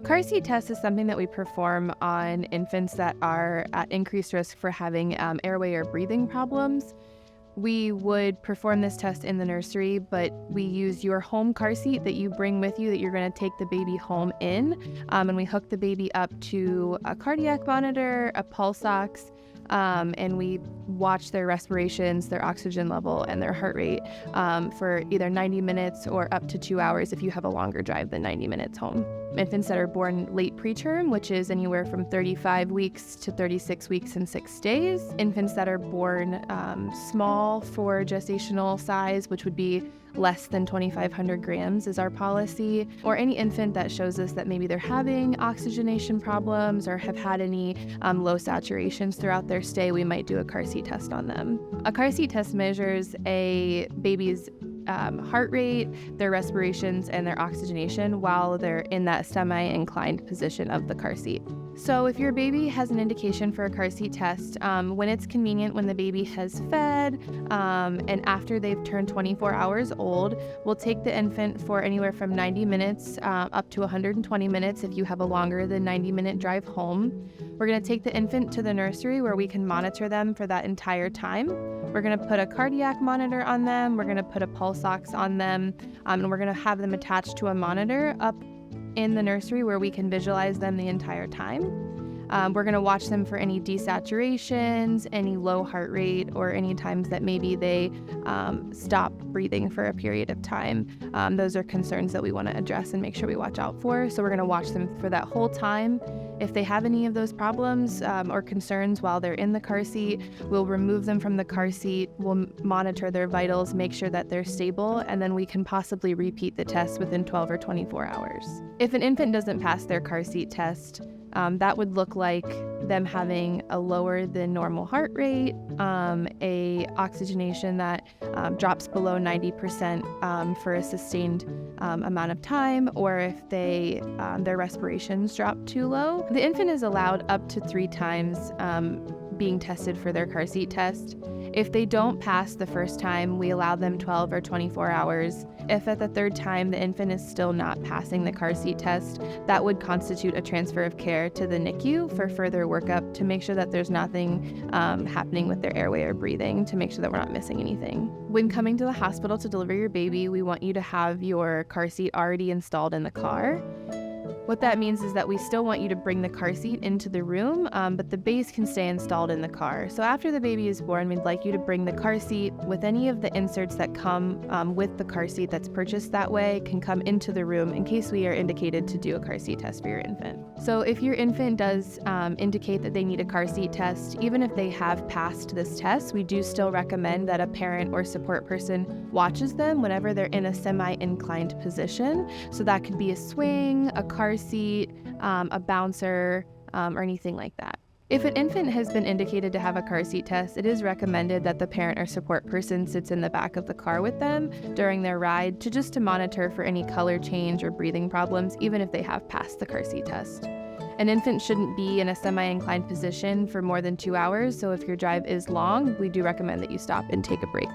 Car seat test is something that we perform on infants that are at increased risk for having airway or breathing problems. We would perform this test in the nursery, but we use your home car seat that you bring with you that you're going to take the baby home in, and we hook the baby up to a cardiac monitor, a pulse ox, and we watch their respirations, their oxygen level, and their heart rate for either 90 minutes or up to 2 hours if you have a longer drive than 90 minutes home. Infants that are born late preterm, which is anywhere from 35 weeks to 36 weeks and 6 days. Infants that are born small for gestational size, which would be less than 2,500 grams is our policy, or any infant that shows us that maybe they're having oxygenation problems or have had any low saturations throughout their stay, we might do a car seat test on them. A car seat test measures a baby's heart rate, their respirations, and their oxygenation while they're in that semi-inclined position of the car seat. So if your baby has an indication for a car seat test, when it's convenient, when the baby has fed, and after they've turned 24 hours old, we'll take the infant for anywhere from 90 minutes up to 120 minutes if you have a longer than 90-minute drive home. We're going to take the infant to the nursery where we can monitor them for that entire time. We're going to put a cardiac monitor on them, we're going to put a pulse ox on them, and we're going to have them attached to a monitor up in the nursery where we can visualize them the entire time. We're going to watch them for any desaturations, any low heart rate, or any times that maybe they stop breathing for a period of time. Those are concerns that we want to address and make sure we watch out for. So we're going to watch them for that whole time. If they have any of those problems or concerns while they're in the car seat, we'll remove them from the car seat, we'll monitor their vitals, make sure that they're stable, and then we can possibly repeat the test within 12 or 24 hours. If an infant doesn't pass their car seat test, that would look like them having a lower than normal heart rate, a oxygenation that drops below 90% for a sustained amount of time, or if their respirations drop too low. The infant is allowed up to 3 times being tested for their car seat test. If they don't pass the first time, we allow them 12 or 24 hours. If at the 3rd time the infant is still not passing the car seat test, that would constitute a transfer of care to the NICU for further workup to make sure that there's nothing happening with their airway or breathing, to make sure that we're not missing anything. When coming to the hospital to deliver your baby, we want you to have your car seat already installed in the car. What that means is that we still want you to bring the car seat into the room, but the base can stay installed in the car. So after the baby is born, we'd like you to bring the car seat with any of the inserts that come with the car seat that's purchased that way can come into the room in case we are indicated to do a car seat test for your infant. So if your infant does indicate that they need a car seat test, even if they have passed this test, we do still recommend that a parent or support person watches them whenever they're in a semi-inclined position. So that could be a swing, a car seat, a bouncer, or anything like that. If an infant has been indicated to have a car seat test, it is recommended that the parent or support person sits in the back of the car with them during their ride to monitor for any color change or breathing problems, even if they have passed the car seat test. An infant shouldn't be in a semi-inclined position for more than 2 hours, so if your drive is long, we do recommend that you stop and take a break.